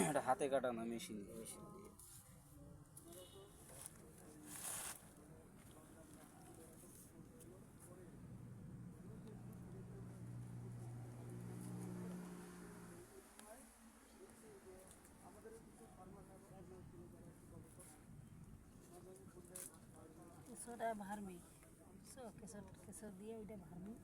এটা হাতে কাটা না, মেশিন দিয়ে। কেঁচোটা ভার্মি, কেঁচো দিয়ে ওইটা ভার্মি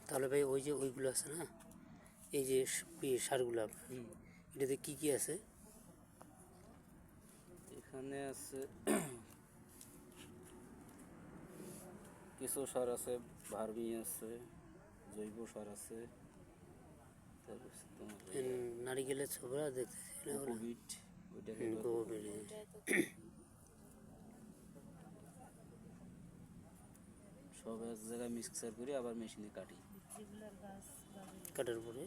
তাহলে ভাই ওই যে ওইগুলো আছে না, এই যে সারগুলো এটাতে কি কি আছে? এখানে আছে কেঁচো সার আছে, ভার্মি আছে, জৈব সার আছে, তারপর নারিকেলের ছোবড়া দেখতেছি, কোকোপিট, ওইটাকে সব এক জায়গায় মিক্সার করে আবার মেশিনে কাটি, কাটার পরে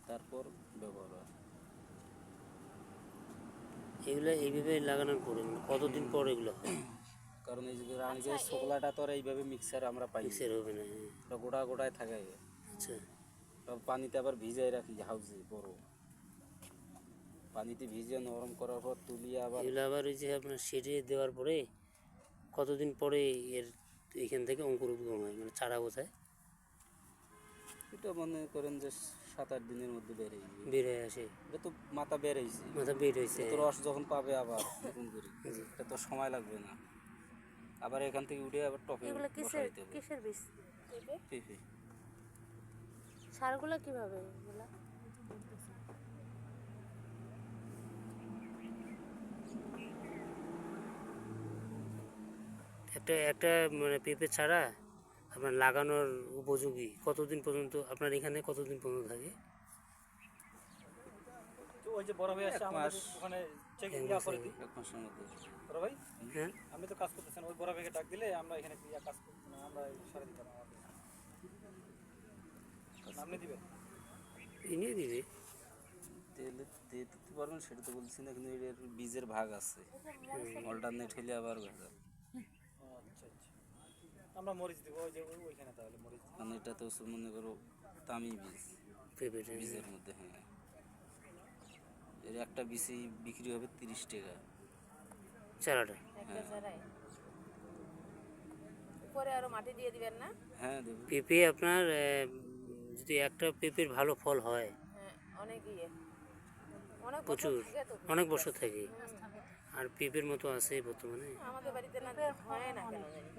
তারপর ব্যবহার হয়। এগুলো এইভাবে লাগানোর পরে মানে কতদিন পর এগুলো হয়? কারণ এই যে রানীকে শোকলাটা তো আর এইভাবে মিক্সার আমরা পাই, মিক্সার হবে না। ওটা গোটা গোটায় থাকে। আচ্ছা, পানিতে আবার ভিজাই রাখি, হাউজে বড় পানিতে ভিজিয়ে নরম করার পর তুলিয়ে আবার এগুলো আবার ওই যে আপনার সেটে দেওয়ার পরে কতদিন পরে এর এখান থেকে অঙ্কুর উদ্গম হয়, মানে চারা বোঝায়? এটা মনে করেন যে 7-8 দিনের মধ্যে বের হয়ে আসে। এটা তো মাথা বেরোইছে, মাথা বের হয়েছে, তো রস যখন পাবে আবার নতুন করে, এটা তো সময় লাগবে না। আবার এখান থেকে উঠে আবার টপে বসাইতে হবে। কিসের বীজ? পেঁপে। সারগুলো কিভাবে এগুলা? একটা একটা মানে পেঁপে চারা আপনার লাগানোর উপযোগী কতদিন পর্যন্ত আপনার এখানে কতদিন পর্যন্ত থাকে? ওই যে বড় ভাই আসছে আমাদের ওখানে চেকিং করে দিই 1 মাসের মধ্যে। বড় ভাই, হ্যাঁ, আমি তো কাজ করতেছেন, ওই বড় ভাইকে ডাক দিলে আমরা এখানে কাজ আমরা সারা দিতাম। আপনি দিবেন? নিয়ে দিবে। তেলে দিতে পারবেন সেটা তো বলছি না, কিন্তু এর বীজের ভাগ আছে, অল্টারনেট হলে আবার ভেজাল। আচ্ছা আচ্ছা, আমরা মরিচ দিব ওই যে ওইখানে, তাহলে মরিচ কারণ এটা তো মনে করো দামি বীজ, পেঁপেটা বীজের মধ্যে। হ্যাঁ, এর একটা বীজই বিক্রি হবে 30 টাকা চারাটা। একটা চারাই উপরে আরো মাটি দিয়ে দিবেন না? হ্যাঁ দেবো। পেঁপে আপনার যদি একটা পেঁপের ভালো ফল হয়, হ্যাঁ, অনেক ইয়ে, অনেক প্রচুর, বছর থাকে তো। অনেক বছর থাকে। আর পেঁপের মতো আছে বর্তমানে। আমাদের বাড়িতে না হয় না কেন জানি।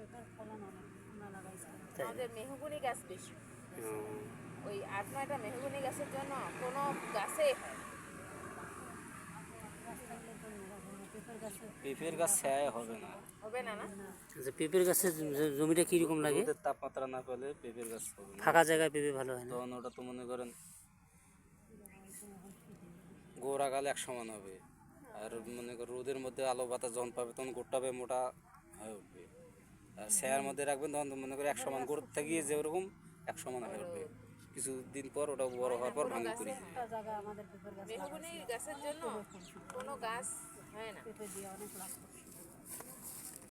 আমাদের মেহগুনি গাছ বেশি, ওই 8-9টা মেহগুনি গাছের জন্য কোনো গাছে হয়। পেঁপের গাছ ছায়া হবে না, হবে না না? আচ্ছা, পেঁপের গাছের জমিটা কীরকম লাগে? রোদের তাপমাত্রা না পেলে পেঁপের গাছ হবে না। ফাঁকা জায়গায় পেঁপে ভালো হয় না। তখন ওটা তো মনে করেন গোড়াগাল এক সমান হবে, আর মনে করেন রোদের মধ্যে আলো বাতাস যখন পাবে তখন গোড়টা হবে মোটা হয়ে উঠবে। আর ছায়ার মধ্যে রাখবেন তখন তো মনে করেন এক সমান গোড় থেকে যেরকম এক সমান হয়ে উঠবে। কিছুদিন পর ওটা বড় হওয়ার পর ভাঙি করি। মেহগুনি গাছের জন্য কোনো গাছ হয় না।